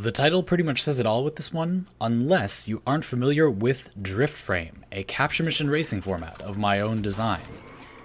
The title pretty much says it all with this one, unless you aren't familiar with DriftFrame, a capture mission racing format of my own design.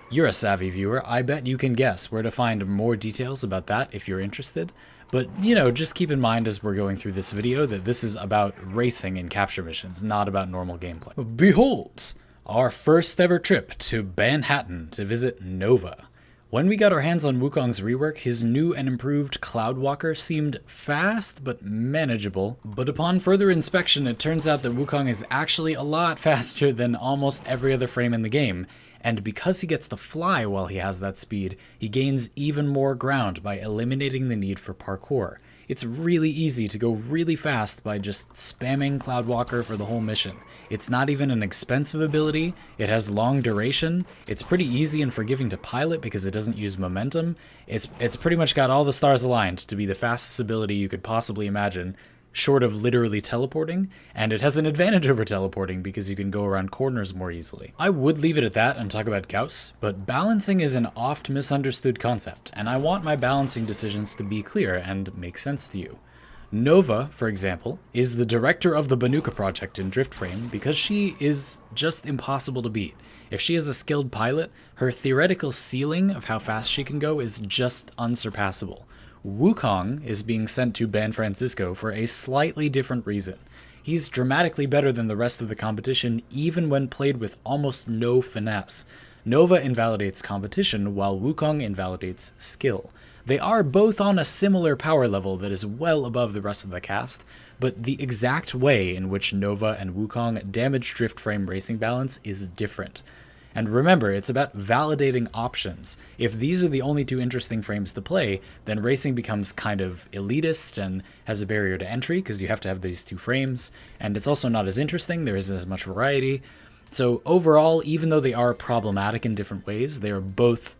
You're a savvy viewer, I bet you can guess where to find more details about that if you're interested. But, just keep in mind as we're going through this video that this is about racing in capture missions, not about normal gameplay. Behold, our first ever trip to Banhattan to visit Nova. When we got our hands on Wukong's rework, his new and improved Cloudwalker seemed fast but manageable. But upon further inspection, it turns out that Wukong is actually a lot faster than almost every other frame in the game. And because he gets to fly while he has that speed, he gains even more ground by eliminating the need for parkour. It's really easy to go really fast by just spamming Cloudwalker for the whole mission. It's not even an expensive ability, it has long duration, it's pretty easy and forgiving to pilot because it doesn't use momentum. It's pretty much got all the stars aligned to be the fastest ability you could possibly imagine, short of literally teleporting, and it has an advantage over teleporting because you can go around corners more easily. I would leave it at that and talk about Gauss, but balancing is an oft misunderstood concept, and I want my balancing decisions to be clear and make sense to you. Nova, for example, is the director of the Banuka Project in DriftFrame because she is just impossible to beat. If she is a skilled pilot, her theoretical ceiling of how fast she can go is just unsurpassable. Wukong is being sent to Ban Francisco for a slightly different reason. He's dramatically better than the rest of the competition even when played with almost no finesse. Nova invalidates competition while Wukong invalidates skill. They are both on a similar power level that is well above the rest of the cast, but the exact way in which Nova and Wukong damage DriftFrame racing balance is different. And remember, it's about validating options. If these are the only two interesting frames to play, then racing becomes kind of elitist and has a barrier to entry because you have to have these two frames, and it's also not as interesting, there isn't as much variety. So overall, even though they are problematic in different ways, they are both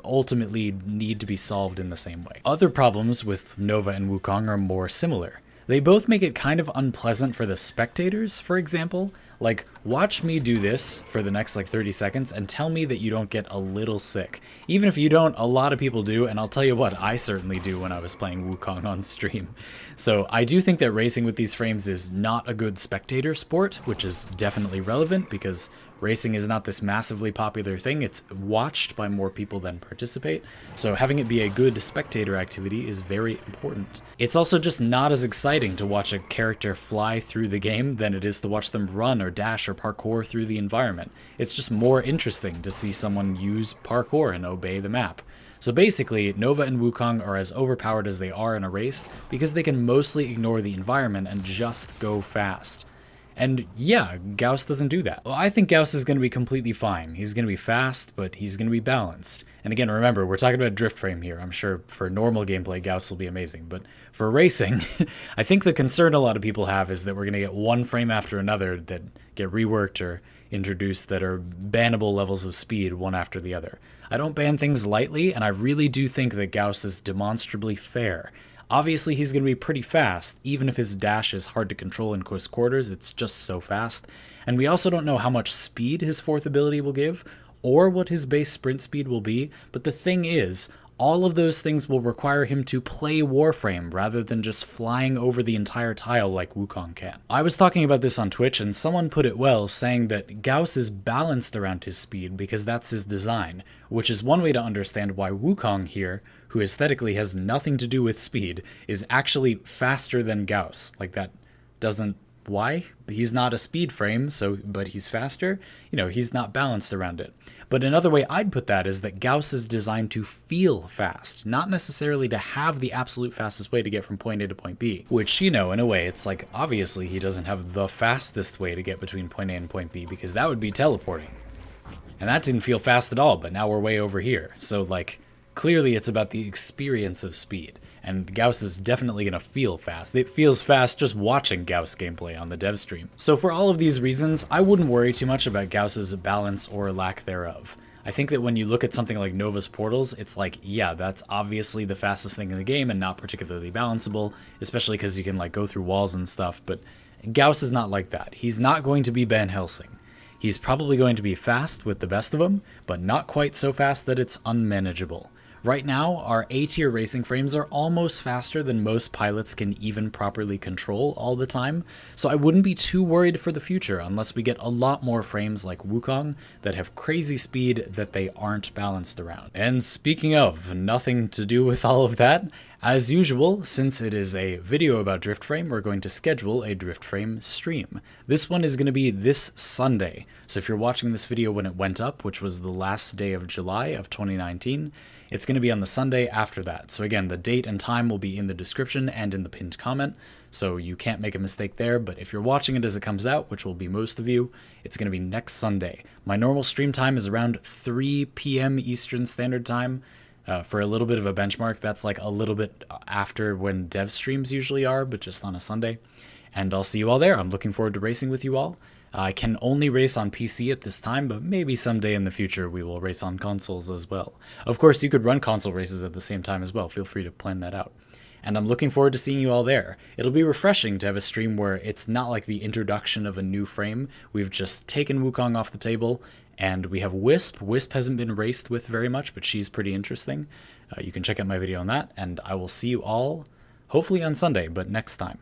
ultimately need to be solved in the same way. Other problems with Nova and Wukong are more similar. They both make it kind of unpleasant for the spectators, for example. Like, watch me do this for the next 30 seconds and tell me that you don't get a little sick. Even if you don't, a lot of people do, and I'll tell you what, I certainly do when I was playing Wukong on stream. So I do think that racing with these frames is not a good spectator sport, which is definitely relevant because racing is not this massively popular thing. It's watched by more people than participate, so having it be a good spectator activity is very important. It's also just not as exciting to watch a character fly through the game than it is to watch them run or dash or parkour through the environment. It's just more interesting to see someone use parkour and obey the map. So basically, Nova and Wukong are as overpowered as they are in a race because they can mostly ignore the environment and just go fast. And yeah, Gauss doesn't do that. Well, I think Gauss is going to be completely fine. He's going to be fast, but he's going to be balanced. And again, remember, we're talking about DriftFrame here. I'm sure for normal gameplay, Gauss will be amazing. But for racing, I think the concern a lot of people have is that we're going to get one frame after another that get reworked or introduced that are bannable levels of speed one after the other. I don't ban things lightly, and I really do think that Gauss is demonstrably fair. Obviously, he's going to be pretty fast, even if his dash is hard to control in close quarters, it's just so fast. And we also don't know how much speed his fourth ability will give, or what his base sprint speed will be, but the thing is, all of those things will require him to play Warframe rather than just flying over the entire tile like Wukong can. I was talking about this on Twitch and someone put it well, saying that Gauss is balanced around his speed because that's his design, which is one way to understand why Wukong here, who aesthetically has nothing to do with speed, is actually faster than Gauss. Like, that doesn't... Why? He's not a speed frame, but he's faster. He's not balanced around it. But another way I'd put that is that Gauss is designed to feel fast, not necessarily to have the absolute fastest way to get from point A to point B. Which, in a way, it's like, obviously he doesn't have the fastest way to get between point A and point B, because that would be teleporting. And that didn't feel fast at all, but now we're way over here. So, clearly it's about the experience of speed. And Gauss is definitely going to feel fast. It feels fast just watching Gauss gameplay on the dev stream. So for all of these reasons, I wouldn't worry too much about Gauss's balance or lack thereof. I think that when you look at something like Nova's portals, it's like, yeah, that's obviously the fastest thing in the game and not particularly balanceable, especially because you can go through walls and stuff, but Gauss is not like that. He's not going to be Ban Helsing. He's probably going to be fast with the best of them, but not quite so fast that it's unmanageable. Right now, our A-tier racing frames are almost faster than most pilots can even properly control all the time, so I wouldn't be too worried for the future unless we get a lot more frames like Wukong that have crazy speed that they aren't balanced around. And speaking of, nothing to do with all of that, as usual, since it is a video about DriftFrame, we're going to schedule a DriftFrame stream. This one is going to be this Sunday, so if you're watching this video when it went up, which was the last day of July of 2019, it's going to be on the Sunday after that. So again, the date and time will be in the description and in the pinned comment, so you can't make a mistake there, but if you're watching it as it comes out, which will be most of you, it's going to be next Sunday. My normal stream time is around 3 p.m. Eastern Standard Time. For a little bit of a benchmark, that's like a little bit after when dev streams usually are, but just on a Sunday. And I'll see you all there. I'm looking forward to racing with you all. I can only race on PC at this time, but maybe someday in the future we will race on consoles as well. Of course, you could run console races at the same time as well. Feel free to plan that out. And I'm looking forward to seeing you all there. It'll be refreshing to have a stream where it's not like the introduction of a new frame. We've just taken Wukong off the table, and we have Wisp. Wisp hasn't been raced with very much, but she's pretty interesting. You can check out my video on that, and I will see you all, hopefully on Sunday, but next time.